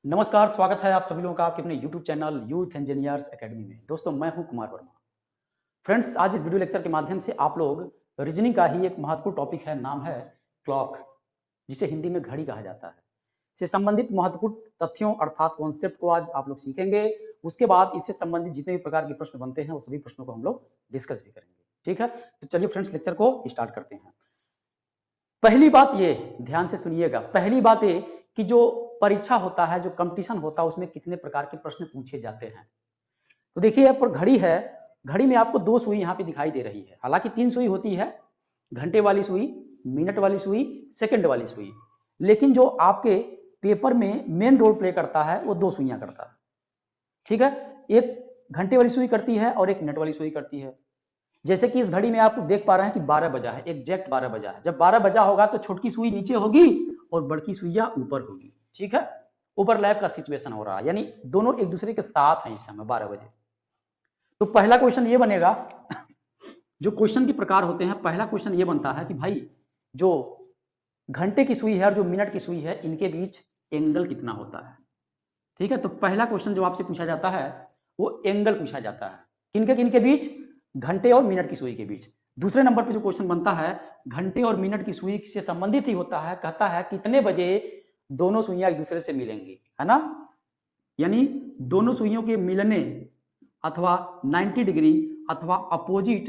नमस्कार, स्वागत है आप सभी लोगों का आपके अपने YouTube channel youth engineers academy में। दोस्तों, मैं हूं कुमार वर्मा। फ्रेंड्स, आज इस वीडियो लेक्चर के माध्यम से आप लोग रीजनिंग का ही एक महत्वपूर्ण टॉपिक है, नाम है क्लॉक, जिसे हिंदी में घड़ी कहा जाता है, से संबंधित महत्वपूर्ण तथ्यों अर्थात कॉन्सेप्ट को आज आप लोग सीखेंगे। उसके बाद इससे संबंधित जितने भी प्रकार के प्रश्न बनते हैं, वो सभी प्रश्नों को हम लोग डिस्कस भी करेंगे। ठीक है, तो चलिए फ्रेंड्स, लेक्चर को स्टार्ट करते हैं। पहली बात ये ध्यान से सुनिएगा, पहली बात ये कि जो परीक्षा होता है, जो कंपटीशन होता है, उसमें कितने प्रकार के प्रश्न पूछे जाते हैं। तो देखिए, यहाँ पर घड़ी है, घड़ी में आपको दो सुई यहाँ पे दिखाई दे रही है, हालांकि तीन सुई होती है, घंटे वाली सुई, मिनट वाली सुई, सेकंड वाली सुई, लेकिन जो आपके पेपर में मेन रोल प्ले करता है वो दो सुइयां करता है। ठीक है, एक घंटे वाली सुई करती है और एक मिनट वाली सुई करती है। जैसे कि इस घड़ी में आप देख पा रहे हैं कि 12 बजा है, एग्जैक्ट 12 बजा है। जब 12 बजा होगा तो छोटकी सुई नीचे होगी और बड़की सुइया ऊपर होगी। ठीक है, ओवरलैप का सिचुएशन हो रहा है, यानी दोनों एक दूसरे के साथ हैं इस समय 12 बजे। तो पहला क्वेश्चन ये बनेगा, जो क्वेश्चन के प्रकार होते हैं, पहला क्वेश्चन ये बनता है कि भाई जो घंटे की सुई है और जो मिनट की सुई है, इनके बीच एंगल कितना होता है। ठीक है, तो पहला क्वेश्चन जो आपसे पूछा जाता है वो एंगल पूछा जाता है, किनके बीच, घंटे और मिनट की सुई के बीच। दूसरे नंबर पे जो क्वेश्चन बनता है, घंटे और मिनट की सुई से संबंधित ही होता है, कहता है कितने बजे दोनों सुइयां एक दूसरे से मिलेंगी, है ना, यानी दोनों सुइयों के मिलने अथवा 90 डिग्री अथवा अपोजिट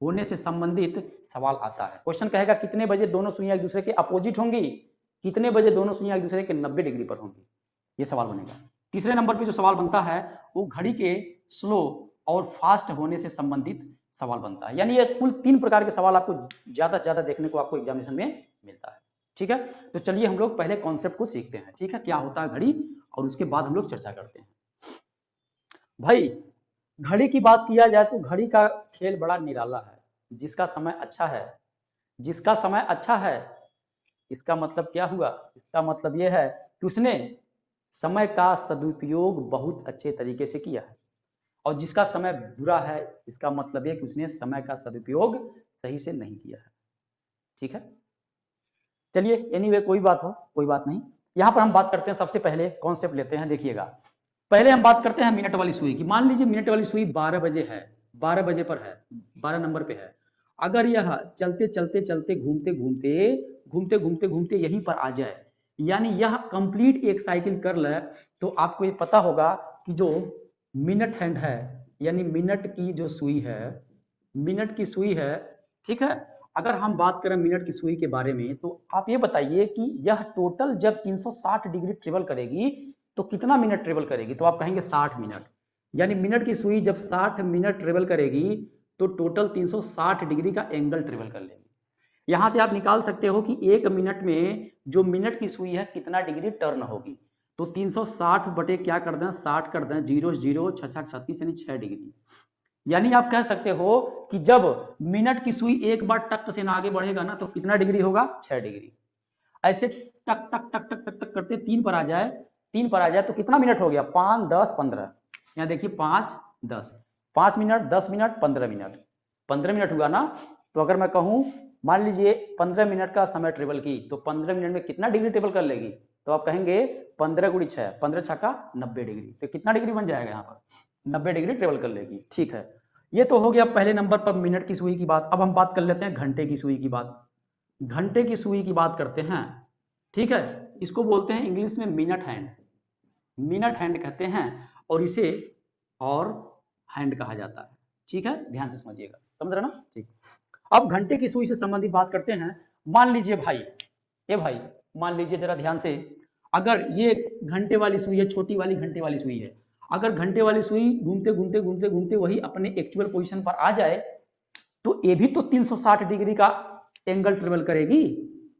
होने से संबंधित सवाल आता है। क्वेश्चन कहेगा कितने बजे दोनों सुइयां एक दूसरे के अपोजिट होंगी, कितने बजे दोनों सुइयां एक दूसरे के 90 डिग्री पर होंगी, ये सवाल बनेगा। तीसरे नंबर पे जो सवाल बनता है वो घड़ी के स्लो और फास्ट होने से संबंधित सवाल बनता है। यानी ये कुल तीन प्रकार के सवाल आपको ज्यादा से ज्यादा देखने को आपको एग्जामिनेशन में मिलता है। ठीक है, तो चलिए हम लोग पहले कॉन्सेप्ट को सीखते हैं। ठीक है, क्या होता है घड़ी, और उसके बाद हम लोग चर्चा करते हैं। भाई, घड़ी की बात किया जाए तो घड़ी का खेल बड़ा निराला है। जिसका समय अच्छा है, जिसका समय अच्छा है, इसका मतलब क्या हुआ, इसका मतलब यह है कि उसने समय का सदुपयोग बहुत अच्छे तरीके से किया है, और जिसका समय बुरा है, इसका मतलब यह कि उसने समय का सदुपयोग सही से नहीं किया है। ठीक है, चलिए एनीवे कोई बात हो, कोई बात नहीं। यहां पर हम बात करते हैं, सबसे पहले कॉन्सेप्ट लेते हैं। देखिएगा, पहले हम बात करते हैं मिनट वाली सुई की। मान लीजिए मिनट वाली सुई 12 बजे है, 12 बजे पर है, 12 नंबर पे है। अगर यह चलते चलते चलते घूमते घूमते घूमते घूमते घूमते यहीं पर आ जाए, यानी यह कंप्लीट एक साइकिल कर ले, तो आपको ये पता होगा कि जो मिनट हैंड है, यानी मिनट की जो सुई है, मिनट की सुई है, ठीक है, अगर हम बात करें मिनट की सुई के बारे में, तो आप ये बताइए कि यह टोटल जब 360 डिग्री ट्रेवल करेगी तो कितना मिनट ट्रेवल करेगी, तो आप कहेंगे 60 मिनट। यानी मिनट की सुई जब 60 मिनट ट्रेवल करेगी तो टोटल 360 डिग्री का एंगल ट्रेवल कर लेगी। यहां से आप निकाल सकते हो कि एक मिनट में जो मिनट की सुई है कितना डिग्री टर्न होगी, तो 360 बटे क्या कर दें, 60 कर दें, 0 0 6 36 यानी 6 डिग्री। यानी आप कह सकते हो कि जब मिनट की सुई एक बार टक से ना आगे बढ़ेगा ना, तो कितना डिग्री होगा, 6 डिग्री। ऐसे टक टक टक टक टक टक करते 3 पर आ जाए, 3 पर आ जाए तो कितना मिनट हो गया, 5 10 15। यहाँ देखिए 5 10, 5 मिनट 10 मिनट 15 मिनट, 15 मिनट हुआ ना। तो अगर मैं कहूं, मान लीजिए 15 मिनट का समय ट्रेवल की, तो 15 मिनट में कितना डिग्री ट्रेवल कर लेगी, तो आप कहेंगे 15 गुड़ी 6, 15 छक्का 90 डिग्री। तो कितना डिग्री बन जाएगा यहाँ पर, 90 डिग्री ट्रेवल कर लेगी। ठीक है, ये तो हो गया पहले नंबर पर मिनट की सुई की बात। अब हम बात कर लेते हैं घंटे की सुई की बात। घंटे की सुई की बात करते हैं। ठीक है, इसको बोलते हैं इंग्लिश में मिनट हैंड, मिनट हैंड कहते हैं, और इसे और हैंड कहा जाता है। ठीक है, ध्यान से समझिएगा, समझ रहे ना। ठीक, अब घंटे की सुई से संबंधित बात करते हैं। मान लीजिए भाई, ये भाई मान लीजिए जरा ध्यान से, अगर ये घंटे वाली सुई है, छोटी वाली घंटे वाली सुई है, अगर घंटे वाली सुई घूमते घूमते घूमते घूमते वही अपने एक्चुअल पोजीशन पर आ जाए, तो ये भी तो 360 डिग्री का एंगल ट्रेवल करेगी,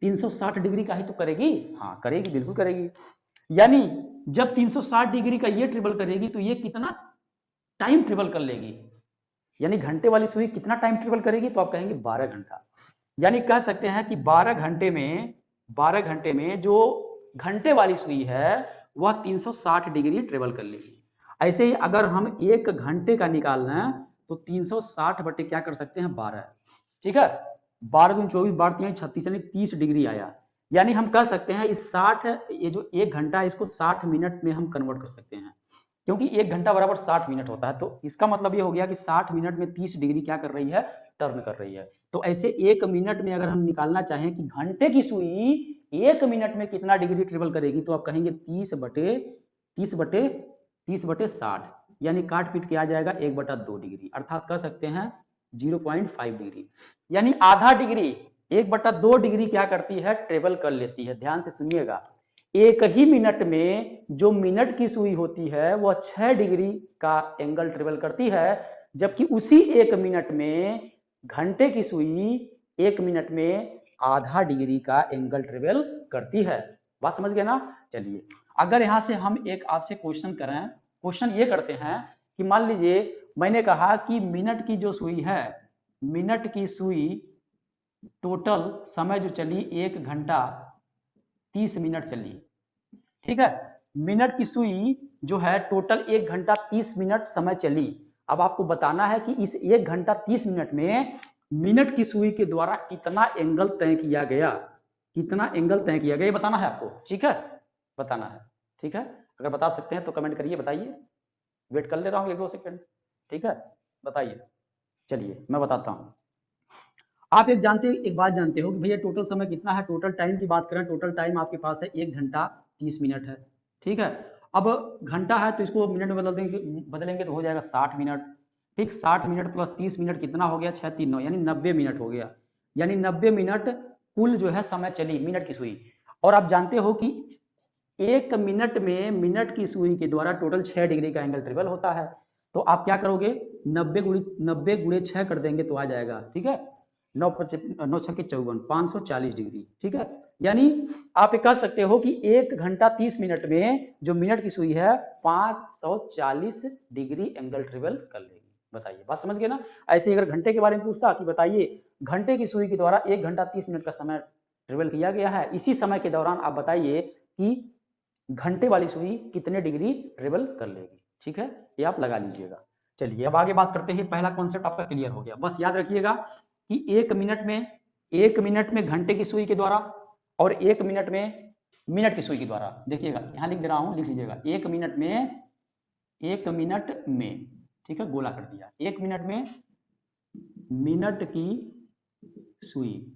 360 डिग्री का ही तो करेगी। हाँ करेगी, बिल्कुल करेगी। यानी जब 360 डिग्री का ये ट्रेवल करेगी तो ये कितना टाइम ट्रेवल कर लेगी, यानी घंटे वाली सुई कितना टाइम ट्रेवल करेगी, तो आप कहेंगे 12 घंटा। यानी कह सकते हैं कि 12 घंटे में, 12 घंटे में जो घंटे वाली सुई है वह 360 डिग्री ट्रेवल कर लेगी। ऐसे ही अगर हम एक घंटे का निकालना है तो 360 बटे क्या कर सकते हैं, 12। ठीक है, 12 दूनी 24, 12 3 36 यानी 30 डिग्री आया। यानी हम कह सकते हैं इस 60, ये जो 1 घंटा है इसको 60 मिनट में हम कन्वर्ट कर सकते हैं, क्योंकि 1 घंटा बराबर 60 मिनट होता है। तो इसका मतलब ये हो गया कि 60 मिनट में 30 डिग्री क्या कर रही है, टर्न कर रही है। तो ऐसे 1 मिनट में अगर हम निकालना चाहें कि घंटे की सुई 1 मिनट में कितना डिग्री ट्रेवल करेगी, तो आप कहेंगे 30/60, यानी काट पीट के आ जाएगा 1/2 डिग्री, अर्थात कह सकते हैं 0.5 डिग्री, यानी आधा डिग्री 1/2 डिग्री क्या करती है, ट्रेवल कर लेती है। ध्यान से सुनिएगा, एक ही मिनट में जो मिनट की सुई होती है वह 6 डिग्री का एंगल ट्रेवल करती है, जबकि उसी 1 मिनट में घंटे की सुई 1 मिनट में आधा डिग्री का एंगल ट्रेवल करती है। बात समझ गए ना। चलिए, अगर यहां से हम एक आपसे क्वेश्चन करें, क्वेश्चन ये करते हैं कि मान लीजिए मैंने कहा कि मिनट की जो सुई है, मिनट की सुई टोटल समय जो चली 1 घंटा 30 मिनट चली, ठीक है। मिनट की सुई जो है टोटल 1 घंटा 30 मिनट समय चली। अब आपको बताना है कि इस 1 घंटा 30 मिनट में मिनट की सुई के द्वारा कितना एंगल तय किया गया, कितना एंगल तय किया गया, ये बताना है आपको, ठीक है, बताना है, ठीक है। अगर बता सकते हैं तो कमेंट करिए, बताइए, वेट कर ले रहा हूँ 1-2 सेकंड, ठीक है, बताइए। चलिए मैं बताता हूँ। आप एक बात जानते हो कि भैया टोटल समय कितना है, टोटल टाइम की बात करें, टोटल टाइम आपके पास है 1 घंटा 30 मिनट है, ठीक है। अब घंटा है तो इसको मिनट में बदलेंगे तो हो जाएगा 60 मिनट, ठीक। 60 मिनट प्लस 30 मिनट कितना हो गया, 6 3 9, यानी 90 मिनट हो गया, यानी 90 मिनट कुल जो है समय चली मिनट की सुई। और आप जानते हो कि 1 मिनट में मिनट की सुई के द्वारा टोटल 6 डिग्री का एंगल ट्रेवल होता है। तो आप क्या करोगे, 90 गुणे 6 कर देंगे तो आ जाएगा, ठीक है, 9 6 के 54, 540 डिग्री, ठीक है। यानी आप ये कह सकते हो कि 1 घंटा 30 मिनट में जो मिनट की सुई है 540 डिग्री एंगल ट्रेवल कर लेगी। बताइए, बात समझ गए ना। ऐसे ही अगर घंटे के बारे में पूछता कि बताइए घंटे की सुई के द्वारा 1 घंटा 30 मिनट का समय ट्रेवल किया गया है, इसी समय के दौरान आप बताइए कि घंटे वाली सुई कितने डिग्री ट्रेवल कर लेगी, ठीक है, ये आप लगा लीजिएगा। चलिए अब आगे बात करते हैं। पहला कॉन्सेप्ट आपका क्लियर हो गया। बस याद रखिएगा कि 1 मिनट में घंटे की सुई के द्वारा और 1 मिनट में मिनट की सुई के द्वारा, देखिएगा यहां लिख दे रहा हूं, लिख लीजिएगा, 1 मिनट में, ठीक है, गोला कर दिया, 1 मिनट में मिनट की सुई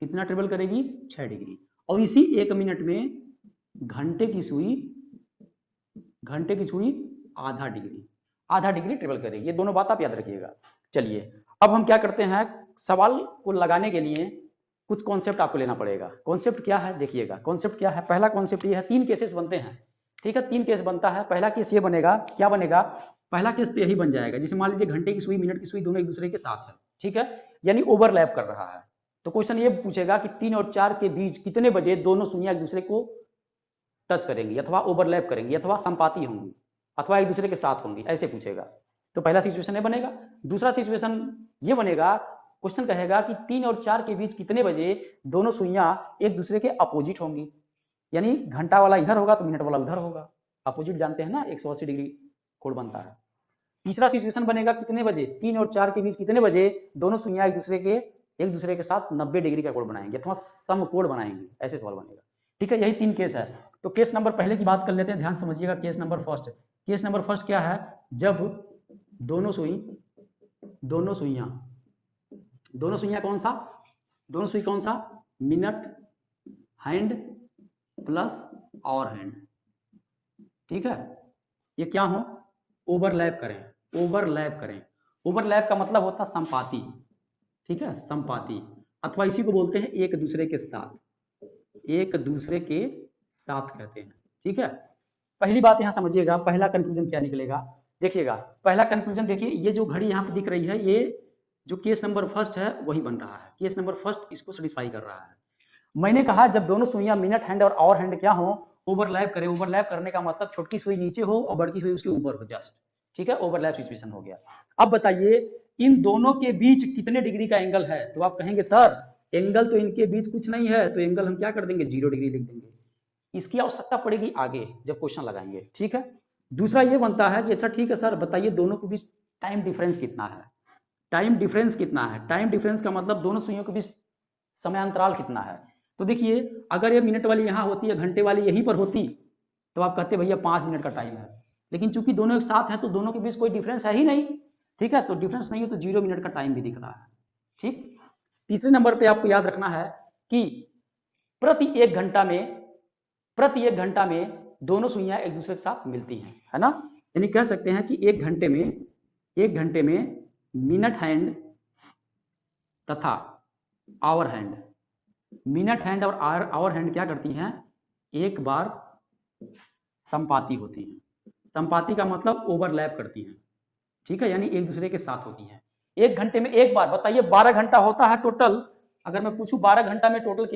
कितना ट्रेवल करेगी, 6 डिग्री, और इसी 1 मिनट में घंटे की सुई आधा डिग्री ट्रेवल करेगी। ये दोनों बात आप याद रखिएगा। चलिए अब हम क्या करते हैं, सवाल को लगाने के लिए कुछ कॉन्सेप्ट आपको लेना पड़ेगा। कॉन्सेप्ट क्या है, देखिएगा कॉन्सेप्ट क्या है। पहला कॉन्सेप्ट ये है, 3 केसेस बनते हैं, ठीक है, 3 केस बनता है। पहला केस ये बनेगा, क्या बनेगा, पहला केस तो यही बन जाएगा, जैसे मान लीजिए घंटे की सुई मिनट की सुई दोनों एक दूसरे के साथ है, ठीक है, यानी ओवरलैप कर रहा है। तो क्वेश्चन ये पूछेगा कि 3 और 4 के बीच कितने बजे दोनों सुइयां एक दूसरे को टच करेंगी अथवा ओवरलैप करेंगी अथवा संपाती होंगी अथवा एक दूसरे के साथ होंगी, ऐसे पूछेगा। तो पहला सिचुएशन ये बनेगा। दूसरा सिचुएशन ये बनेगा, क्वेश्चन कहेगा कि 3 और 4 के बीच कितने बजे दोनों सुइयां एक दूसरे के अपोजिट होंगी, यानी घंटा वाला इधर होगा तो मिनट वाला उधर होगा। अपोजिट जानते हैं ना, 180 डिग्री कोण बनता है। तीसरा सिचुएशन बनेगा कितने बजे, 3 और 4 के बीच कितने बजे दोनों सुइयां एक दूसरे के साथ 90 डिग्री का कोण बनाएंगे अथवा समकोण बनाएंगे, ऐसे सवाल बनेगा, ठीक है। यही 3 केस है। तो केस नंबर पहले की बात कर लेते हैं, ध्यान समझिएगा। Case number first, case number first क्या है, जब दोनों सुइयां कौन सा, मिनट हैंड प्लस और हैंड, ठीक है, ये क्या हो, ओवरलैप करें। ओवरलैप का मतलब होता है संपाती, ठीक है, संपाती, अथवा इसी को बोलते हैं एक दूसरे के साथ कहते हैं, ठीक है। पहली बात यहां समझिएगा, पहला कंक्लूजन क्या निकलेगा, देखिएगा। पहला कंक्लूजन देखिए, ये जो घड़ी यहां पे दिख रही है, ये जो केस नंबर फर्स्ट है वही बन रहा है। केस नंबर फर्स्ट इसको सेटिस्फाई कर रहा है। मैंने कहा जब दोनों सुइयां मिनट हैंड और हैंड क्या हो, ओवरलैप करें। ओवरलैप करने का मतलब छोटी सुई नीचे हो और बड़ी सुई उसके ऊपर हो, जस्ट, ठीक है, ओवरलैप सिचुएशन हो गया। अब बताइए इन दोनों के बीच कितने डिग्री का एंगल है, तो आप कहेंगे सर एंगल तो इनके बीच कुछ नहीं है, तो एंगल हम क्या कर देंगे, 0 डिग्री लिख देंगे। इसकी आवश्यकता पड़ेगी आगे जब क्वेश्चन लगाएंगे, ठीक है। दूसरा ये बनता है कि अच्छा ठीक है सर, बताइए दोनों के बीच टाइम डिफरेंस कितना है। टाइम डिफरेंस का मतलब दोनों सुइयों के बीच समयांतराल कितना है। तो देखिए अगर ये मिनट वाली यहाँ होती है, घंटे वाली यहीं पर होती, तो आप कहते भैया 5 मिनट का टाइम है। लेकिन चूंकि दोनों एक साथ है तो दोनों के बीच कोई डिफरेंस है ही नहीं, ठीक है, तो डिफरेंस नहीं है तो 0 मिनट का टाइम भी दिख रहा है। ठीक, तीसरे नंबर पे आपको याद रखना है कि प्रति एक घंटा में दोनों सुइयां एक दूसरे के साथ मिलती हैं, है ना। यानी कह सकते हैं कि एक घंटे में मिनट हैंड तथा आवर हैंड, मिनट हैंड और आवर हैंड क्या करती हैं, एक बार संपाती होती हैं। संपाती का मतलब ओवरलैप करती हैं, ठीक है, यानी एक दूसरे के साथ होती हैं। एक घंटे में एक बार, बताइए 12 घंटा होता है टोटल, अगर मैं पूछूं 12 घंटा में टोटल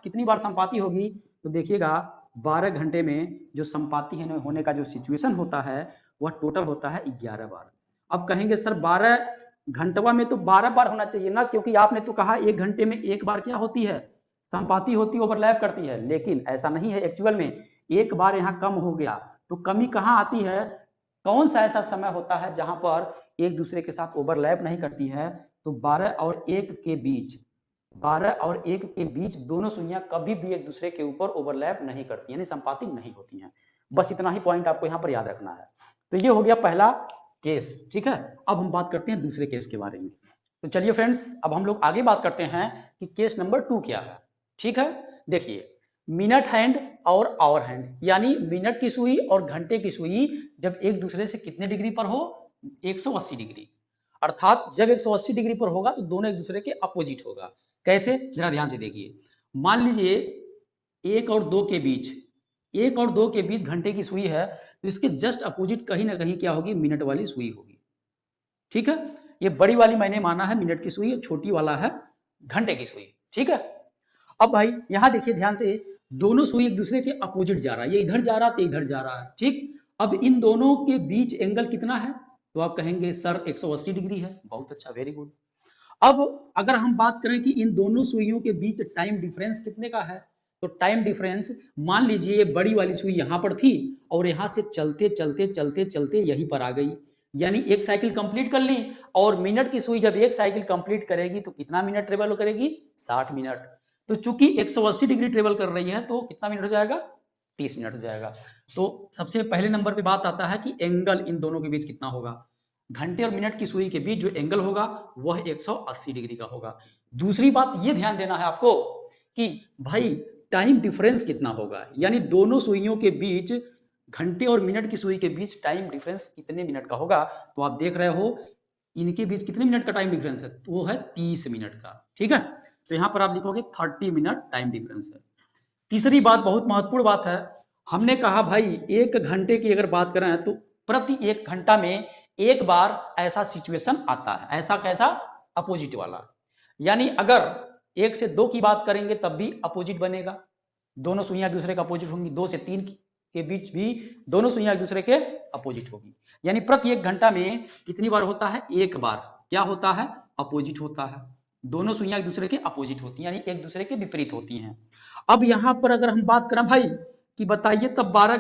कितनी बार संपाती होगी, तो देखिएगा 12 घंटे में जो संपाती होने का जो सिचुएशन होता है वह टोटल होता है 11 बार। अब कहेंगे सर 12 घंटवा में तो 12 बार होना चाहिए ना, क्योंकि आपने तो कहा एक घंटे में एक बार क्या होती है, संपाती होती, ओवरलैप करती है, लेकिन ऐसा नहीं है। एक्चुअल में एक बार यहाँ कम हो गया, तो कमी कहाँ आती है, कौन सा ऐसा समय होता है जहां पर एक दूसरे के साथ ओवरलैप नहीं करती है, तो 12 और 1 के बीच दोनों सुइयां कभी भी एक दूसरे के ऊपर ओवरलैप नहीं करती, यानी संपाती नहीं होती हैं। बस इतना ही पॉइंट आपको यहाँ पर याद रखना है। तो ये हो गया पहला केस, ठीक है। अब हम बात करते हैं दूसरे केस के बारे में। तो चलिए फ्रेंड्स, अब हम लोग आगे बात करते हैं कि केस नंबर 2 क्या है, ठीक है। देखिए मिनट हैंड और आवर हैंड, यानी मिनट की सुई और घंटे की सुई जब एक दूसरे से कितने डिग्री पर हो, 180 डिग्री, अर्थात जब 180 डिग्री पर होगा तो दोनों एक दूसरे के अपोजिट होगा। कैसे, जरा ध्यान से देखिए। मान लीजिए 1 और 2 के बीच घंटे की सुई है, तो इसके जस्ट अपोजिट कहीं ना कहीं क्या होगी, मिनट वाली सुई होगी, ठीक है। ये बड़ी वाली मैंने माना है मिनट की सुई, छोटी वाला है घंटे की सुई, ठीक है। अब भाई यहां देखिए ध्यान से, दोनों सुई एक दूसरे के अपोजिट जा रहा है, ये इधर जा रहा है तो इधर जा रहा है, ठीक। अब इन दोनों के बीच एंगल कितना है, तो आप कहेंगे सर 180 डिग्री है। बहुत अच्छा, वेरी गुड। अब अगर हम बात करें कि इन दोनों सुइयों के बीच टाइम डिफरेंस कितने का है, तो टाइम डिफरेंस, मान लीजिए ये बड़ी वाली सुई यहां पर थी और यहां से चलते चलते चलते चलते यहीं पर आ गई, यानी एक साइकिल कंप्लीट कर ली। और मिनट की सुई जब एक साइकिल कंप्लीट करेगी तो कितना मिनट ट्रेवल करेगी, 60 मिनट। तो चूंकि 180 डिग्री ट्रेवल कर रही है तो कितना मिनट हो जाएगा, 30 मिनट हो जाएगा। तो सबसे पहले नंबर पे बात आता है कि एंगल इन दोनों के बीच कितना होगा, घंटे और मिनट की सुई के बीच जो एंगल होगा वह 180 डिग्री का होगा। दूसरी बात ये ध्यान देना है आपको कि भाई टाइम डिफरेंस कितना होगा, यानी दोनों सुइयों के बीच, घंटे और मिनट की सुई के बीच टाइम डिफरेंस कितने मिनट का होगा। तो आप देख रहे हो इनके बीच कितने मिनट का टाइम डिफरेंस है, तो वो है 30 मिनट का, ठीक है। तो यहां पर आप लिखोगे 30 मिनट टाइम डिफरेंस है। तीसरी बात बहुत महत्वपूर्ण बात है, हमने कहा भाई एक घंटे की अगर बात करें तो प्रति एक घंटा में एक बार ऐसा सिचुएशन आता है, ऐसा कैसा, अपोजिट वाला। यानी अगर 1 से 2 की बात करेंगे तब भी अपोजिट बनेगा, दोनों सुइयां एक दूसरे के अपोजिट होंगी। 2 से 3 के बीच भी दोनों सुइयां एक दूसरे के अपोजिट होगी। यानी प्रति एक घंटा में कितनी बार होता है, एक बार क्या होता है, अपोजिट होता है। दोनों सुइयां एक दूसरे के अपोजिट होती हैं, यानी एक दूसरे के विपरीत होती हैं। अब यहां पर अगर हम बात करें भाई कि बताइए तब 12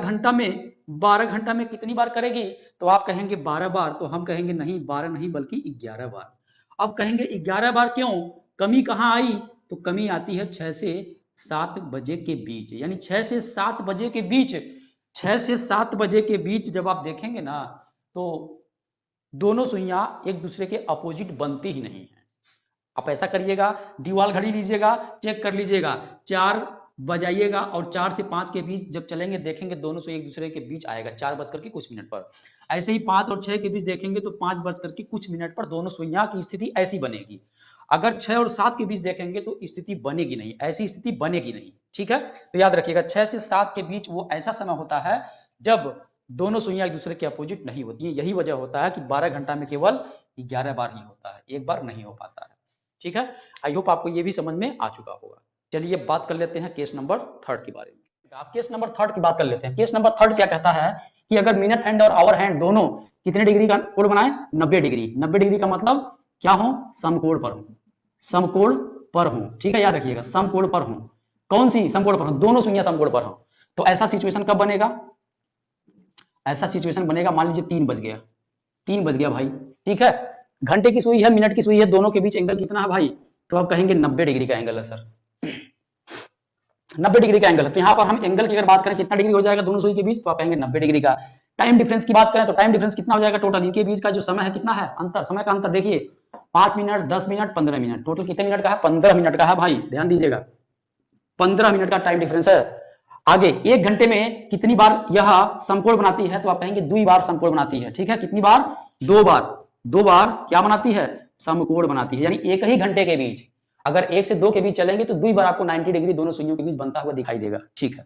घंटा में कितनी बार करेगी, तो आप कहेंगे 12 बार, तो हम कहेंगे नहीं 12 नहीं बल्कि 11 बार। अब कहेंगे 11 बार क्यों, कमी कहां आई, तो कमी आती है 6 से 7 बजे के बीच, यानी 6 से 7 बजे के बीच, 6 से 7 बजे के बीच जब आप देखेंगे ना तो दोनों सुइयां एक दूसरे के अपोजिट बनती ही नहीं है। आप ऐसा करिएगा, दीवाल घड़ी लीजिएगा, चेक कर लीजिएगा, 4 बजाइएगा और 4 से 5 के बीच जब चलेंगे देखेंगे दोनों से एक दूसरे के बीच आएगा 4 बजकर के कुछ मिनट पर। ऐसे ही 5 और 6 के बीच देखेंगे तो 5 बजकर के कुछ मिनट पर दोनों सुइयां की स्थिति ऐसी बनेगी। अगर 6 और 7 के बीच देखेंगे तो स्थिति बनेगी नहीं, ऐसी स्थिति बनेगी नहीं, ठीक है। तो याद रखिएगा 6 से 7 के बीच वो ऐसा समय होता है जब दोनों सुइयां एक दूसरे के अपोजिट नहीं होती है। यही वजह होता है कि 12 घंटा में केवल 11 बार ही होता है, एक बार नहीं हो पाता है, ठीक है। आई होप आपको ये भी समझ में आ चुका होगा। चलिए बात कर लेते हैं केस नंबर 3 के बारे में। आप केस नंबर 3 की बात कर लेते हैं। केस नंबर 3 क्या कहता है कि अगर मिनट हैंड और आवर हैंड दोनों कितने डिग्री का कोण बनाए, 90 डिग्री। 90 डिग्री का मतलब क्या हो, समकोण पर हो, समकोण पर हो, ठीक है। याद रखिएगा समकोण पर हो। कौन सी समकोण पर हो, दोनों सुइयां समकोण पर हो। तो ऐसा सिचुएशन कब बनेगा, ऐसा सिचुएशन बनेगा मान लीजिए 3 बज गया, 3 बज गया भाई, ठीक है। घंटे की सुई है, मिनट की सुई है, दोनों के बीच एंगल कितना है भाई, तो आप कहेंगे 90 डिग्री का एंगल है सर। 90 डिग्री का एंगल है। तो यहाँ पर हम एंगल की अगर बात करें कितना डिग्री हो जाएगा दोनों सुई के बीच, तो आप कहेंगे 90 डिग्री का। टाइम डिफरेंस की बात करें तो टाइम डिफरेंस कितना हो जाएगा टोटल, इनके बीच का जो समय है कितना है अंतर, समय का अंतर देखिए 5 मिनट, 10 मिनट, 15 मिनट, टोटल कितने मिनट का है, 15 मिनट का है भाई, ध्यान दीजिएगा 15 मिनट का टाइम डिफरेंस है। आगे 1 घंटे में कितनी बार यह समकोण बनाती है, तो आप कहेंगे 2 बार समकोण बनाती है। ठीक है, कितनी बार, 2 बार, 2 बार क्या बनाती है, समकोण बनाती है। यानी एक ही घंटे के बीच अगर 1 से 2 के बीच चलेंगे तो 2 बार आपको 90 डिग्री दोनों सुइयों के बीच बनता हुआ दिखाई देगा। ठीक है,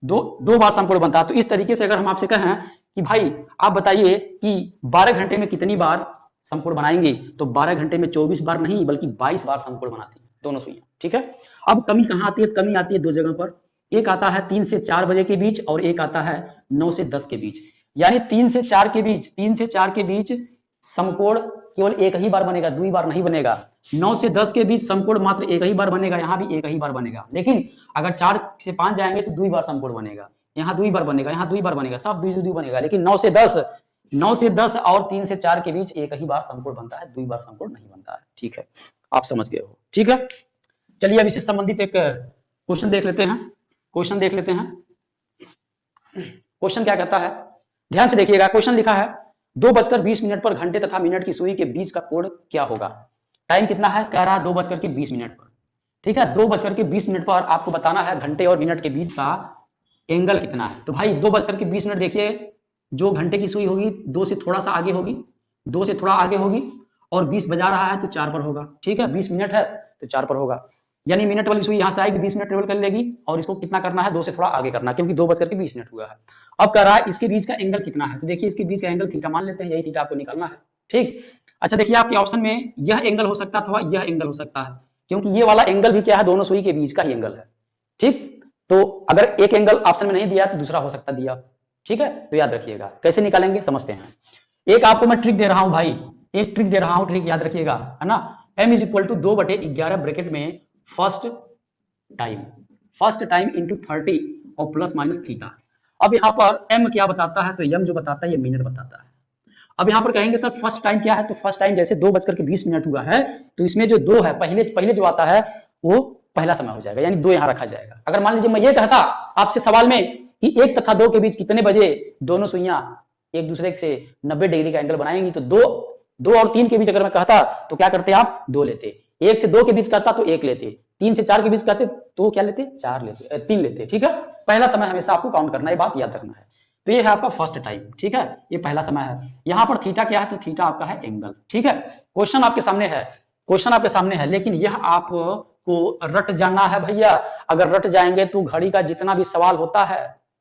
दो बार समकोण बनता है। तो इस तरीके से अगर हम आपसे कहें कि भाई आप बताइए कि 12 घंटे में कितनी बार समकोण बनाएंगे, तो 12 घंटे में 24 बार नहीं बल्कि 22 बार समकोण बनाती है दोनों सुइयां। ठीक है, अब कमी कहाँ आती है, कमी आती है 2 जगह पर। एक आता है 3 से 4 बजे के बीच और एक आता है 9 से 10 के बीच। यानी 3 से 4 के बीच, 3 से 4 के बीच समकोण केवल एक ही बार बनेगा, 2 बार नहीं बनेगा। 9 से 10 के बीच समकोण मात्र एक ही बार बनेगा, यहाँ भी एक ही बार बनेगा। लेकिन अगर 4 से 5 जाएंगे तो 2 बार समकोण बनेगा, यहाँ 2 बार बनेगा, यहाँ 2 बार बनेगा, सब 2 बनेगा। लेकिन 9 से 10 और 3 से 4 के बीच एक ही बार समकोण बनता है, 2 बार समकोण नहीं बनता है। ठीक है, आप समझ गए हो। ठीक है, चलिए अब इससे संबंधित एक क्वेश्चन देख लेते हैं। क्वेश्चन देख लेते हैं, क्वेश्चन क्या कहता है, ध्यान से देखिएगा। क्वेश्चन लिखा है 2:20 पर घंटे तथा मिनट की सुई के बीच का कोण क्या होगा। टाइम कितना है, कह रहा है 2:20 पर। ठीक है, 2:20 पर आपको बताना है घंटे और मिनट के बीच का एंगल कितना है। तो भाई 2:20 देखिए, जो घंटे की सुई होगी 2 से थोड़ा सा आगे होगी, 2 से थोड़ा आगे होगी, और 20 बजा रहा है तो 4 पर होगा। ठीक है, 20 मिनट है तो 4 पर होगा, यानी मिनट वाली सुई यहाँ से आएगी, 20 मिनट ट्रेवल कर लेगी, और इसको कितना करना है, 2 से थोड़ा आगे करना है, क्योंकि 2:20 हुआ है। अब कह रहा है इसके बीच का एंगल कितना है, तो देखिए इसके बीच का एंगल थीटा मान लेते हैं, यही थीटा आपको निकालना है। ठीक, अच्छा देखिए आपके ऑप्शन में यह एंगल हो सकता था, यह एंगल हो सकता है, क्योंकि ये वाला एंगल भी क्या है, दोनों सुई के बीच का ही एंगल है। ठीक, तो अगर एक एंगल ऑप्शन में नहीं दिया तो दूसरा हो सकता दिया। ठीक है, तो याद रखिएगा, कैसे निकालेंगे समझते हैं। एक आपको मैं ट्रिक दे रहा हूं भाई, एक ट्रिक दे रहा हूं, ट्रिक याद रखिएगा, है ना। m = 2/11 ब्रैकेट में फर्स्ट टाइम इंटू 30 और प्लस माइनस थीटा। अब यहाँ पर m क्या बताता है, तो m जो बताता है ये मिनट बताता है। अब यहाँ पर कहेंगे सर फर्स्ट टाइम क्या है, तो फर्स्ट टाइम जैसे 2:20 हुआ है, तो इसमें जो 2 है पहले जो आता है वो पहला समय हो जाएगा, यानी 2 यहाँ रखा जाएगा। अगर मान लीजिए मैं ये कहता आपसे सवाल में कि 1 तथा 2 के बीच कितने बजे दोनों सुइयां एक दूसरे से 90 डिग्री का एंगल बनाएंगी, तो 2 और 3 के बीच अगर मैं कहता तो क्या करते आप, 2 लेते। 1 से 2 के बीच कहता तो 1 लेते, 3 से 4 के बीच कहते तो क्या लेते, 4 लेते, 3 लेते। ठीक है, पहला समय हमेशा आपको काउंट करना है, बात याद रखना है। तो ये है आपका फर्स्ट टाइम। ठीक है, ये पहला समय है। यहाँ पर थीटा क्या है, तो थीटा आपका है एंगल। ठीक है, क्वेश्चन आपके सामने है, क्वेश्चन आपके सामने है, लेकिन यह आपको रट जाना है भैया। अगर रट जाएंगे तो घड़ी का जितना भी सवाल होता है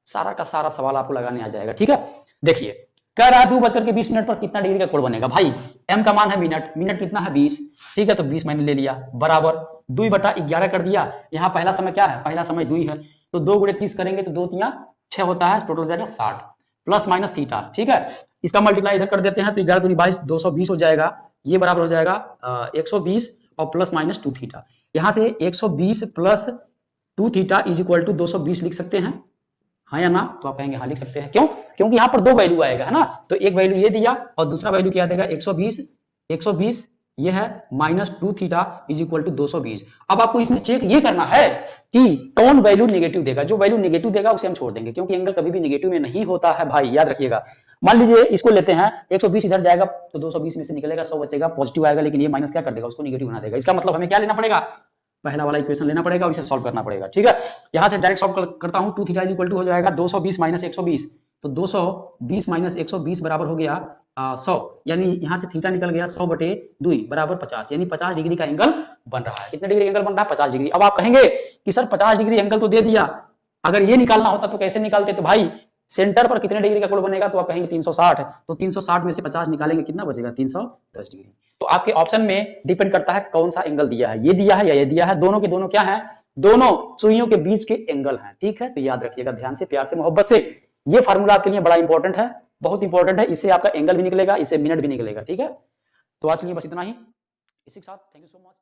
सारा का सारा सवाल आपको लगाने आ जाएगा। ठीक है, देखिए कह रहा है 2:20 पर कितना डिग्री का कोण बनेगा। भाई m का मान है मिनट, मिनट कितना है 20। ठीक है, तो 20 मैंने ले लिया, बराबर 2/11 कर दिया। यहाँ पहला समय क्या है, पहला समय 2 है, तो 2 × 30 करेंगे तो 2 × 3 = 6 होता है, टोटल हो जाएगा 60 प्लस माइनस थीटा। ठीक है, इसका मल्टीप्लाई इधर कर देते हैं तो 11 × 22 220 हो जाएगा, ये बराबर हो जाएगा 120 और प्लस माइनस 2 थीटा। यहाँ से 120 प्लस 2 थीटा = 220 लिख सकते हैं, हाँ या ना, तो आप कहेंगे हाँ लिख सकते हैं। क्यों, क्योंकि यहाँ पर 2 वैल्यू आएगा, है ना, तो एक वैल्यू ये दिया और दूसरा वैल्यू क्या देगा 120 ये है माइनस 2 थीटा = 220। अब आपको इसमें चेक ये करना है कि कौन वैल्यू नेगेटिव देगा। जो वैल्यू नेगेटिव देगा उसे हम छोड़ देंगे, क्योंकि एंगल कभी भी नेगेटिव में नहीं होता है भाई, याद रखिएगा। मान लीजिए इसको लेते हैं, 120 इधर जाएगा तो 220 में से निकलेगा 100 बचेगा, पॉजिटिव आएगा, लेकिन ये माइनस क्या कर देगा, उसको नेगेटिव बना देगा। इसका मतलब हमें क्या लेना पड़ेगा, पहला वाला इक्वेशन लेना पड़ेगा और इसे सॉल्व करना पड़ेगा। ठीक है, यहां से डायरेक्ट सॉल्व करता हूं, 2 थीटा = हो जाएगा 220 माइनस 120, तो 220 माइनस 120 बराबर हो गया 100, यानी यहां से थीटा निकल गया 100/2 बराबर 50, यानी 50 डिग्री का एंगल बन रहा है। कितने डिग्री एंगल बन रहा है, 50 डिग्री। अब आप कहेंगे कि सर 50 डिग्री एंगल तो दे दिया, अगर ये निकालना होता तो कैसे निकालते, तो भाई सेंटर पर कितने डिग्री का कोण बनेगा, तो आप कहेंगे 360, तो 360 में से 50 निकालेंगे कितना बचेगा, 310 डिग्री। तो आपके ऑप्शन में डिपेंड करता है कौन सा एंगल दिया है, ये दिया है या ये दिया है, दोनों के दोनों क्या है, दोनों सुइयों के बीच के एंगल हैं। ठीक है, तो याद रखिएगा ध्यान से, प्यार से, मोहब्बत से, ये फार्मूला आपके लिए बड़ा इंपॉर्टेंट है, बहुत इंपॉर्टेंट है। इससे आपका एंगल भी निकलेगा, इससे मिनट भी निकलेगा। ठीक है, तो आज के लिए बस इतना ही, इसी के साथ थैंक यू सो मच।